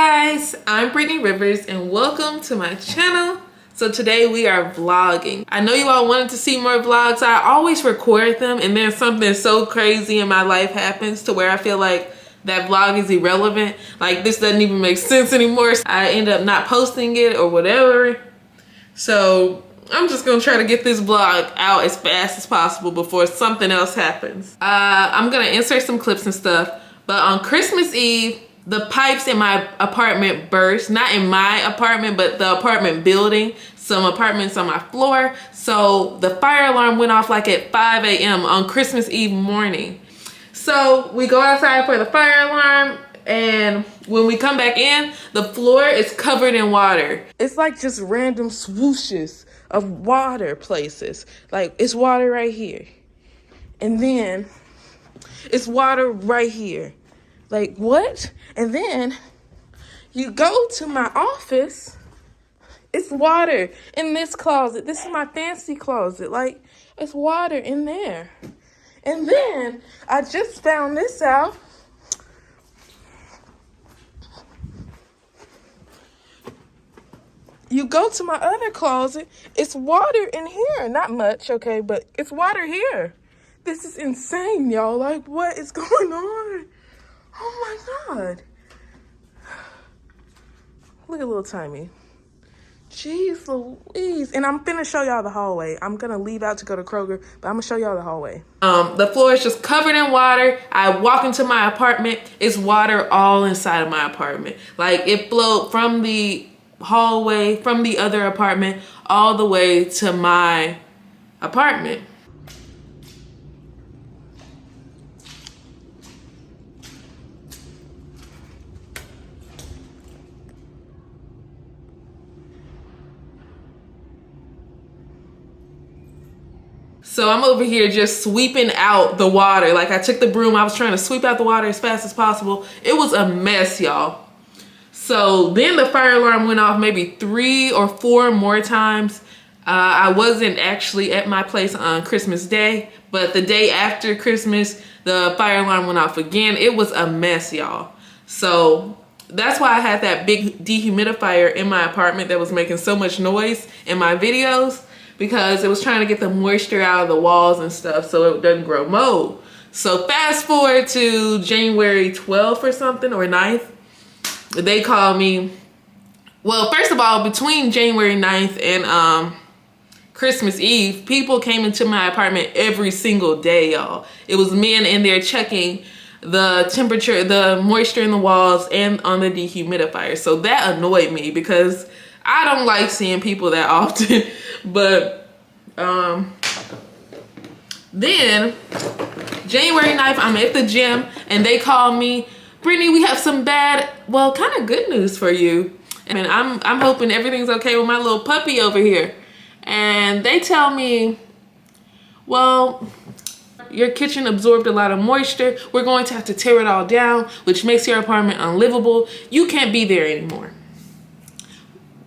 guys, I'm Brittany Rivers and welcome to my channel. So today we are vlogging. I know you all wanted to see more vlogs. I always record them and then something so crazy in my life happens to where I feel like that vlog is irrelevant. Like this doesn't even make sense anymore. I end up not posting it or whatever. So I'm just gonna try to get this vlog out as fast as possible before something else happens. I'm gonna insert some clips and stuff, but on Christmas Eve, the pipes in my apartment burst. Not in my apartment, but the apartment building. Some apartments on my floor. So the fire alarm went off like at 5 a.m. on Christmas Eve morning. So we go outside for the fire alarm, and when we come back in, the floor is covered in water. It's like just random swooshes of water places. Like it's water right here. And then it's water right here. Like what? And then you go to my office, it's water in this closet. This is my fancy closet. Like it's water in there. And then I just found this out. You go to my other closet, it's water in here. Not much, okay, but it's water here. This is insane, y'all. Like what is going on? Oh my God. Look at little Timmy. Jeez Louise. And I'm finna show y'all the hallway. I'm gonna leave out to go to Kroger, but I'm gonna show y'all the hallway. The floor is just covered in water. I walk into my apartment. It's water all inside of my apartment. Like it flowed from the hallway, from the other apartment, all the way to my apartment. So I'm over here just sweeping out the water. Like I took the broom, I was trying to sweep out the water as fast as possible. It was a mess, y'all. So then the fire alarm went off maybe 3 or 4 more times. I wasn't actually at my place on Christmas Day, but the day after Christmas, the fire alarm went off again. It was a mess, y'all. So that's why I had that big dehumidifier in my apartment that was making so much noise in my videos, because it was trying to get the moisture out of the walls and stuff so it doesn't grow mold. So fast forward to January 12th or something, or 9th, they called me. Well, first of all, between January 9th and Christmas Eve, people came into my apartment every single day, y'all. It was men in there checking the temperature, the moisture in the walls and on the dehumidifier. So that annoyed me because I don't like seeing people that often. But then January 9th, I'm at the gym and they call me, Brittany, we have some bad, well, kind of good news for you. And I'm hoping everything's okay with my little puppy over here. And they tell me, well, your kitchen absorbed a lot of moisture. We're going to have to tear it all down, which makes your apartment unlivable. You can't be there anymore.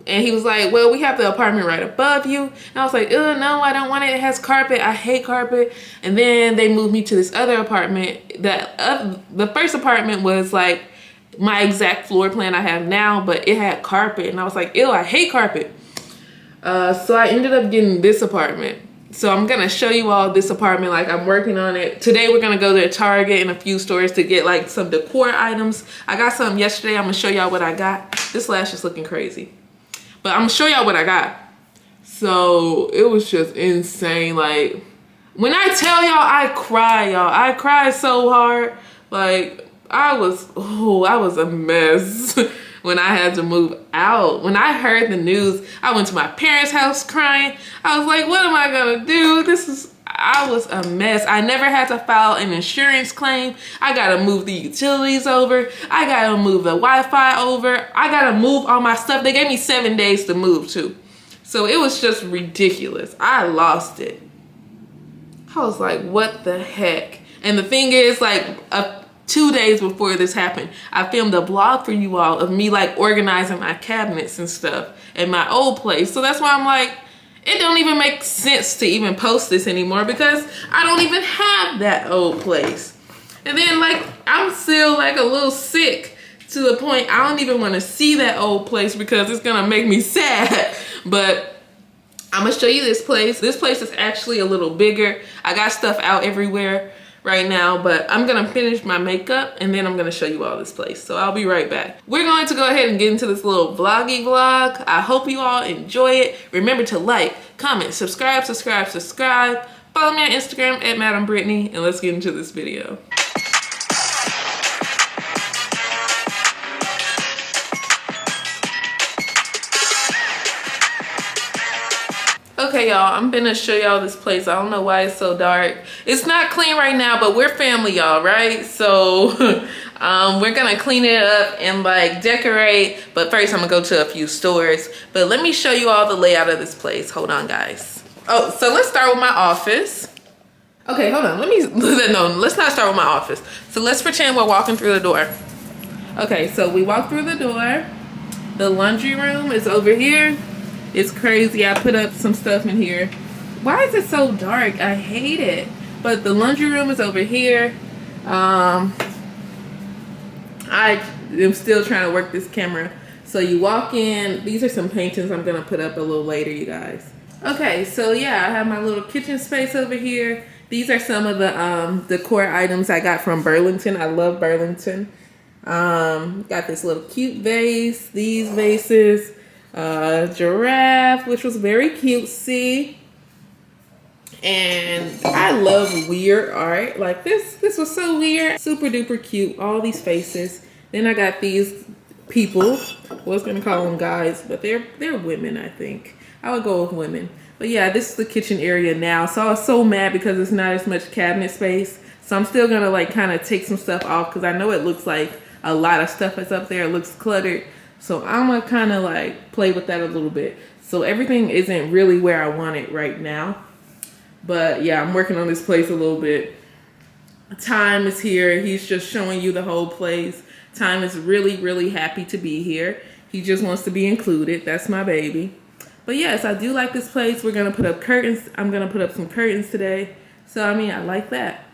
And he was like, well, we have the apartment right above you. And I was like, oh, no, I don't want it. It has carpet. I hate carpet. And then they moved me to this other apartment. The first apartment was like my exact floor plan I have now, but it had carpet. And I was like, ew, I hate carpet. So I ended up getting this apartment. So I'm going to show you all this apartment. Like I'm working on it. Today we're going to go to Target and a few stores to get like some decor items. I got some yesterday. I'm going to show y'all what I got. This lash is looking crazy. But I'm gonna show y'all what I got. So it was just insane. Like when I tell y'all I cry, y'all. I cried so hard. Like I was a mess when I had to move out. When I heard the news, I went to my parents' house crying. I was like, what am I gonna do? I was a mess. I never had to file an insurance claim. I gotta move the utilities over. I gotta move the Wi-Fi over. I gotta move all my stuff. They gave me 7 days to move too. So it was just ridiculous. I lost it. I was like, what the heck? And the thing is, like 2 days before this happened, I filmed a vlog for you all of me like organizing my cabinets and stuff in my old place. So that's why I'm like, it don't even make sense to even post this anymore because I don't even have that old place. And then like, I'm still like a little sick to the point I don't even want to see that old place because it's gonna make me sad. But I'm gonna show you this place. This place is actually a little bigger. I got stuff out everywhere right now, but I'm gonna finish my makeup and then I'm gonna show you all this place. So I'll be right back. We're going to go ahead and get into this little vloggy vlog. I hope you all enjoy it. Remember to like, comment, subscribe. Follow me on Instagram at Madam Brittany, and let's get into this video. Okay, y'all, I'm gonna show y'all this place. I don't know why it's so dark. It's not clean right now, but we're family, y'all, right? So we're gonna clean it up and like decorate, but first I'm gonna go to a few stores. But let me show you all the layout of this place. Hold on, guys. Oh, so let's start with my office. Okay, hold on, let's not start with my office. So let's pretend we're walking through the door. Okay, so we walk through the door. The laundry room is over here. It's crazy. I put up some stuff in here. Why is it so dark? I hate it. But the laundry room is over here. I am still trying to work this camera. So you walk in. These are some paintings I'm going to put up a little later, you guys. Okay, so yeah, I have my little kitchen space over here. These are some of the decor items I got from Burlington. I love Burlington. Got this little cute vase. These vases. Giraffe, which was very cutesy, and I love weird art. Like this was so weird, super duper cute. All these faces. Then I got these people. I was gonna call them guys, but they're women. I think I would go with women. But yeah, this is the kitchen area now. So I was so mad because it's not as much cabinet space. So I'm still gonna like kind of take some stuff off because I know it looks like a lot of stuff is up there. It looks cluttered. So I'm gonna kind of like play with that a little bit. So everything isn't really where I want it right now. But yeah, I'm working on this place a little bit. Time is here. He's just showing you the whole place. Time is really, really happy to be here. He just wants to be included. That's my baby. But yes, I do like this place. We're gonna put up curtains. I'm gonna put up some curtains today. So I mean, I like that.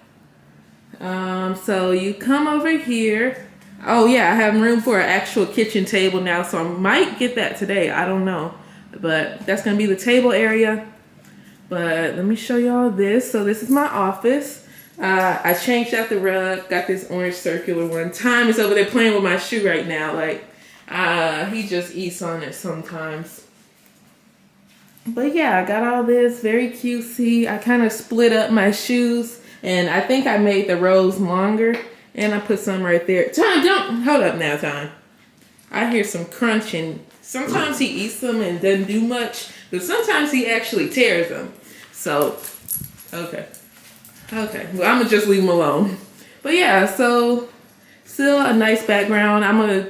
So you come over here. Oh yeah, I have room for an actual kitchen table now, so I might get that today. I don't know, but that's gonna be the table area. But let me show y'all this. So this is my office. I changed out the rug, got this orange circular one. Time is over there playing with my shoe right now. Like he just eats on it sometimes. But yeah, I got all this, very cutesy. I kind of split up my shoes, and I think I made the rows longer. And I put some right there. Time, don't, hold up now, Time. I hear some crunching. Sometimes he eats them and doesn't do much, but sometimes he actually tears them. So, okay. Okay, well, I'm gonna just leave him alone. But yeah, so still a nice background. I'm gonna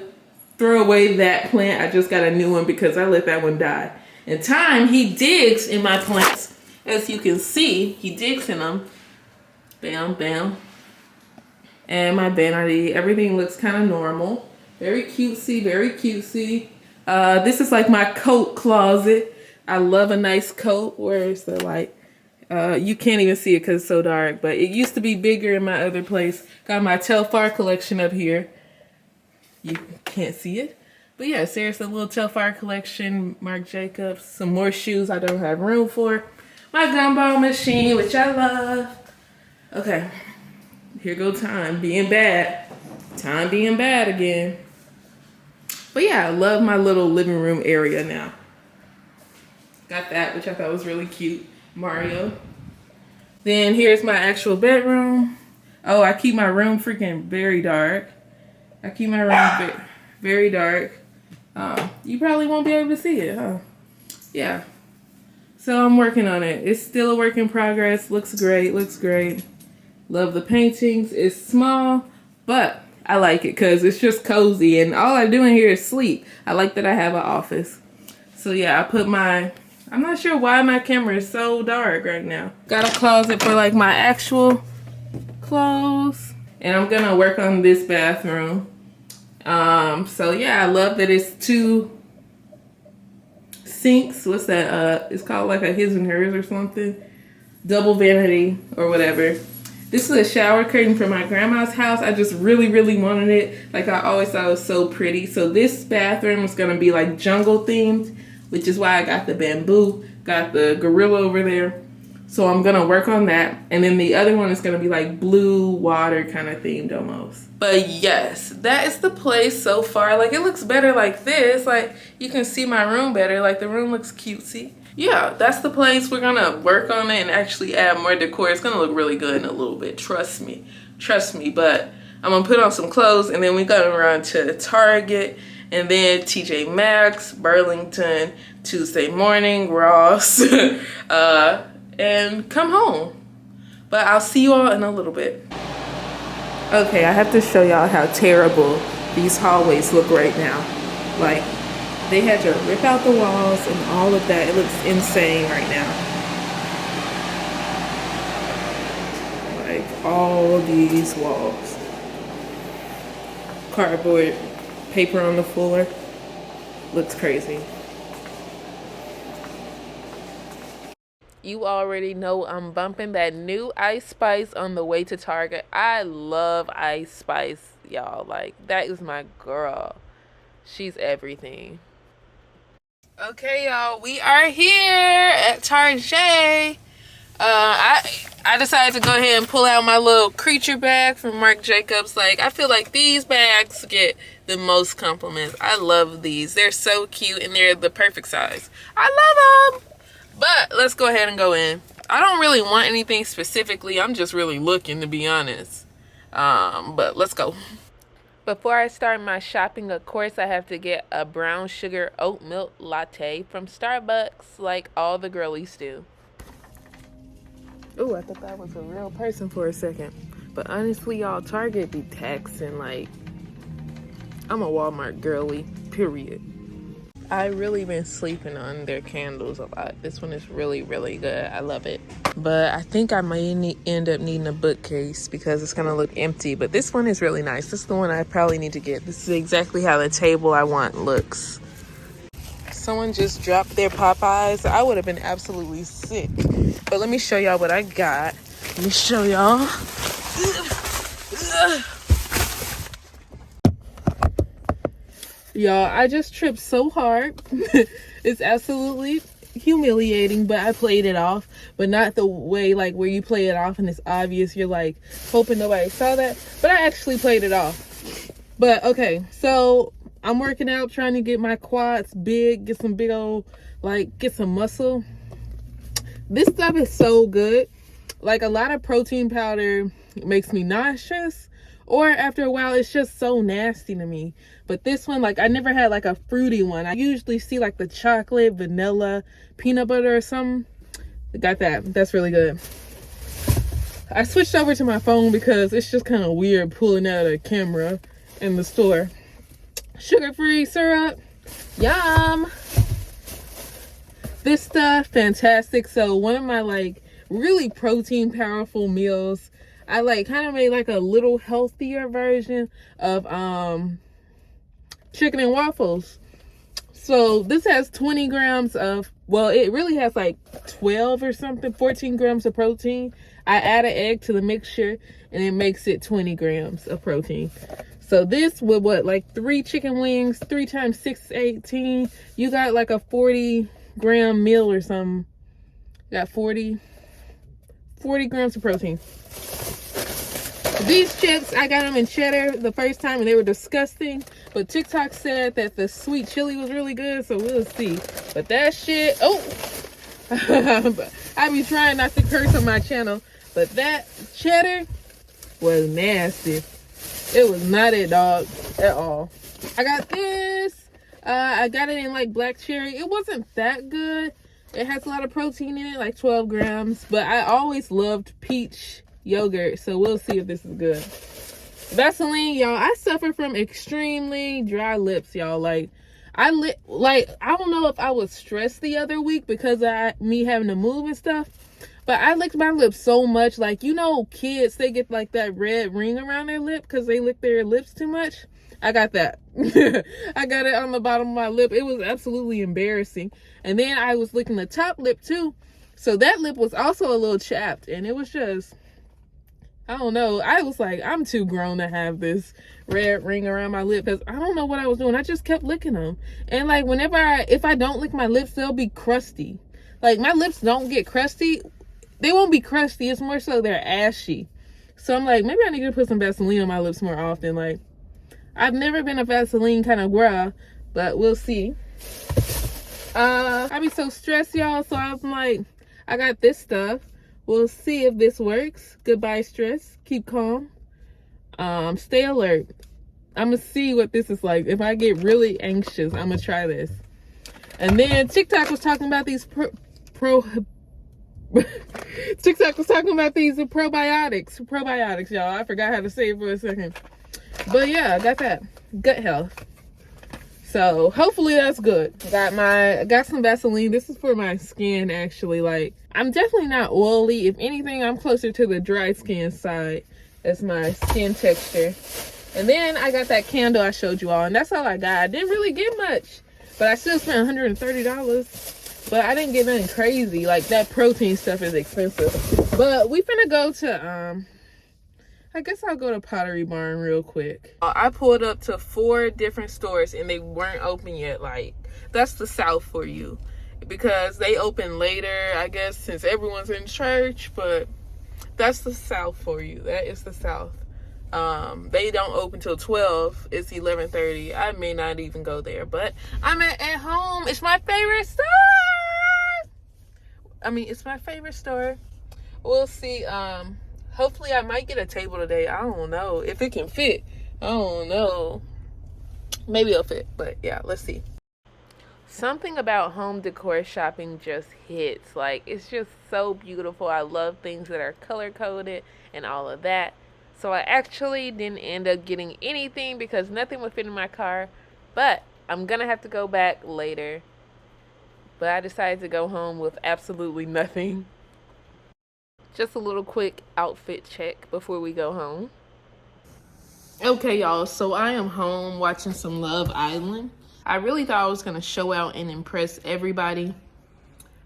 throw away that plant. I just got a new one because I let that one die. And Time, he digs in my plants. As you can see, he digs in them. Bam, bam. And my vanity, everything looks kind of normal. Very cutesy, very cutesy. This is like my coat closet. I love a nice coat. Where is the light? You can't even see it because it's so dark, but it used to be bigger in my other place. Got my Telfar collection up here. You can't see it. But yeah, seriously, a little Telfar collection, Marc Jacobs, some more shoes I don't have room for. My gumball machine, which I love. Okay. Here go Time being bad. Time being bad again. But yeah, I love my little living room area now. Got that, which I thought was really cute. Mario. Then here's my actual bedroom. Oh, I keep my room freaking very dark. I keep my room very dark. You probably won't be able to see it, huh? Yeah. So I'm working on it. It's still a work in progress. Looks great. Looks great. Love the paintings. It's small, but I like it because it's just cozy and all I do in here is sleep. I like that I have an office. So yeah, I put my, I'm not sure why my camera is so dark right now. Got a closet for like my actual clothes. And I'm gonna work on this bathroom. So yeah, I love that it's 2 sinks. What's that? It's called like a his and hers or something. Double vanity or whatever. This is a shower curtain from my grandma's house. I just really, really wanted it. Like, I always thought it was so pretty. So this bathroom is going to be like jungle themed, which is why I got the bamboo, got the gorilla over there. So I'm going to work on that. And then the other one is going to be like blue water kind of themed almost. But yes, that is the place so far. Like, it looks better like this. Like, you can see my room better. Like, the room looks cutesy. Yeah, that's the place. We're gonna work on it and actually add more decor. It's gonna look really good in a little bit. Trust me. But I'm gonna put on some clothes and then we're gonna run to Target and then TJ Maxx, Burlington, Tuesday morning, Ross, and come home. But I'll see you all in a little bit. Okay, I have to show y'all how terrible these hallways look right now. Like, they had to rip out the walls and all of that. It looks insane right now. Like, all of these walls. Cardboard, paper on the floor. Looks crazy. You already know I'm bumping that new Ice Spice on the way to Target. I love Ice Spice, y'all. Like, that is my girl. She's everything. Okay, y'all, we are here at Target. I decided to go ahead and pull out my little creature bag from Marc Jacobs. Like, I feel like these bags get the most compliments. I love these. They're so cute and they're the perfect size. I love them. But let's go ahead and go in. I don't really want anything specifically. I'm just really looking, to be honest. But let's go. Before I start my shopping, of course, I have to get a brown sugar oat milk latte from Starbucks, like all the girlies do. Oh, I thought that was a real person for a second. But honestly, y'all, Target be taxing. Like, I'm a Walmart girly, period. I really been sleeping on their candles a lot. This one is really, really good. I love it. But I think I may end up needing a bookcase because it's going to look empty. But this one is really nice. This is the one I probably need to get. This is exactly how the table I want looks. Someone just dropped their Popeyes. I would have been absolutely sick. But let me show y'all what I got. Let me show y'all. Y'all, I just tripped so hard. It's absolutely humiliating, but I played it off. But not the way, like, where you play it off and it's obvious. You're, like, hoping nobody saw that. But I actually played it off. But, okay, so I'm working out, trying to get my quads big, get some big old, like, get some muscle. This stuff is so good. Like, a lot of protein powder makes me nauseous. Or after a while, it's just so nasty to me. But this one, like, I never had like a fruity one. I usually see like the chocolate, vanilla, peanut butter or something. Got that. That's really good. I switched over to my phone because it's just kind of weird pulling out a camera in the store. Sugar-free syrup. Yum. This stuff, fantastic. So one of my like really protein powerful meals, I like kind of made like a little healthier version of chicken and waffles. So this has 20 grams of, well, it really has like 12 or something, 14 grams of protein. I add an egg to the mixture and it makes it 20 grams of protein. So this with what, like 3 chicken wings, 3 times 6 is 18. You got like a 40 gram meal or something. Got 40 grams of protein. These chips, I got them in cheddar the first time and they were disgusting. But TikTok said that the sweet chili was really good, so we'll see. But that shit, oh! I be trying not to curse on my channel. But that cheddar was nasty. It was not it, dog, at all. I got this. I got it in like black cherry. It wasn't that good. It has a lot of protein in it, like 12 grams. But I always loved peach yogurt, so we'll see if this is good. Vaseline, y'all, I suffer from extremely dry lips, y'all. Like I don't know if I was stressed the other week because of me having to move and stuff, but I licked my lips so much. Like, you know, kids, they get like that red ring around their lip because they lick their lips too much. I got that. I got it on the bottom of my lip. It was absolutely embarrassing. And then I was licking the top lip too, so that lip was also a little chapped, and it was just I don't know. I was like, I'm too grown to have this red ring around my lip because I don't know what I was doing. I just kept licking them. And like if I don't lick my lips, they'll be crusty. Like my lips don't get crusty. They won't be crusty. It's more so they're ashy. So I'm like, maybe I need to put some Vaseline on my lips more often. Like, I've never been a Vaseline kind of girl, but we'll see. I be so stressed, y'all. So I'm like, I got this stuff. We'll see if this works. Goodbye, stress. Keep calm. Stay alert. I'm gonna see what this is like. If I get really anxious, I'm gonna try this. And then TikTok was talking about these TikTok was talking about these probiotics, y'all. I forgot how to say it for a second. But yeah, I got that. Gut health. So hopefully that's good. Got some Vaseline. This is for my skin, actually. Like, I'm definitely not oily. If anything, I'm closer to the dry skin side as my skin texture. And then I got that candle I showed you all, and that's all I got. I didn't really get much, but I still spent $130. But I didn't get nothing crazy. Like, that protein stuff is expensive. But we finna go to, I guess I'll go to Pottery Barn real quick. I pulled up to 4 different stores and they weren't open yet. Like, that's the South for you. Because they open later, I guess, since everyone's in church. But that's the South for you. That is the South. They don't open till 12. It's 11:30. I may not even go there. But I'm at home. It's my favorite store. It's my favorite store. We'll see. Hopefully I might get a table today. I don't know if it can fit. I don't know. Maybe it'll fit, but yeah, let's see. Something about home decor shopping just hits. Like, it's just so beautiful. I love things that are color coded and all of that. So I actually didn't end up getting anything because nothing would fit in my car. But I'm gonna have to go back later. But I decided to go home with absolutely nothing. Just a little quick outfit check before we go home. Okay, y'all, so I am home watching some Love Island. I really thought I was gonna show out and impress everybody,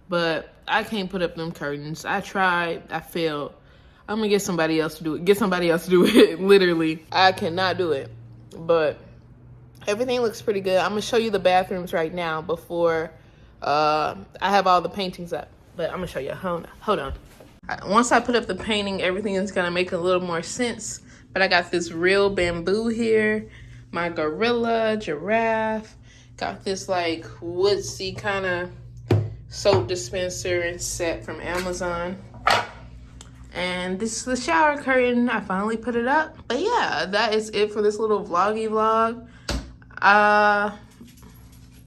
but I can't put up them curtains. I tried, I failed. I'm gonna get somebody else to do it. Get somebody else to do it, literally. I cannot do it, but everything looks pretty good. I'm gonna show you the bathrooms right now before I have all the paintings up, but I'm gonna show you. Hold on. Once I put up the painting, everything is gonna make a little more sense. But I got this real bamboo here, my gorilla, giraffe. Got this like woodsy kind of soap dispenser and set from Amazon. And this is the shower curtain. I finally put it up. But yeah, that is it for this little vloggy vlog.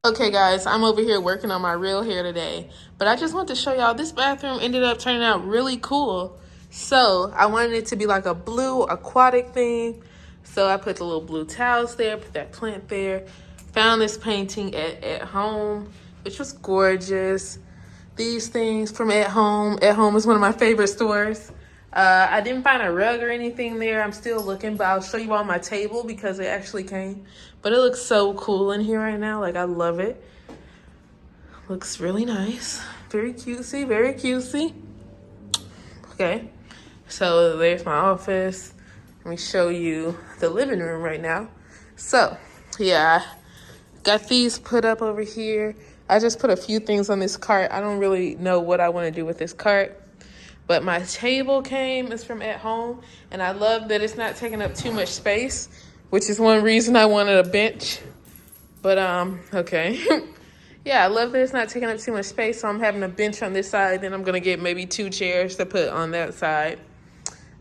Okay guys, I'm over here working on my real hair today, but I just want to show y'all this bathroom ended up turning out really cool. So I wanted it to be like a blue aquatic theme. So I put the little blue towels there, put that plant there. Found this painting at home, which was gorgeous. These things from At Home. At Home is one of my favorite stores. I didn't find a rug or anything there. I'm still looking, but I'll show you on my table because it actually came. But it looks so cool in here right now. Like, I love it. Looks really nice. Very cutesy, very cutesy. Okay, so there's my office. Let me show you the living room right now. So, yeah, got these put up over here. I just put a few things on this cart. I don't really know what I want to do with this cart. But my table came, it's from At Home, and I love that it's not taking up too much space, which is one reason I wanted a bench. But, okay. Yeah, I love that it's not taking up too much space, so I'm having a bench on this side, then I'm going to get maybe 2 chairs to put on that side.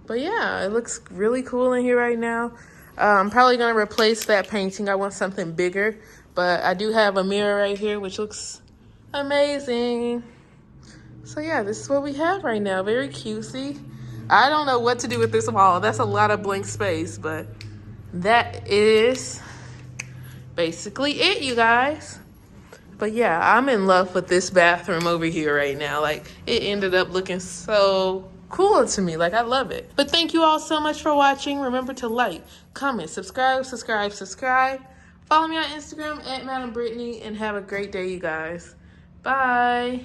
But yeah, it looks really cool in here right now. I'm probably going to replace that painting. I want something bigger, but I do have a mirror right here, which looks amazing. So yeah, this is what we have right now. Very cutesy. I don't know what to do with this wall. That's a lot of blank space, but that is basically it, you guys. But yeah, I'm in love with this bathroom over here right now. Like, it ended up looking so cool to me. Like, I love it. But thank you all so much for watching. Remember to like, comment, subscribe. Follow me on Instagram at Madam Brittany, and have a great day, you guys. Bye.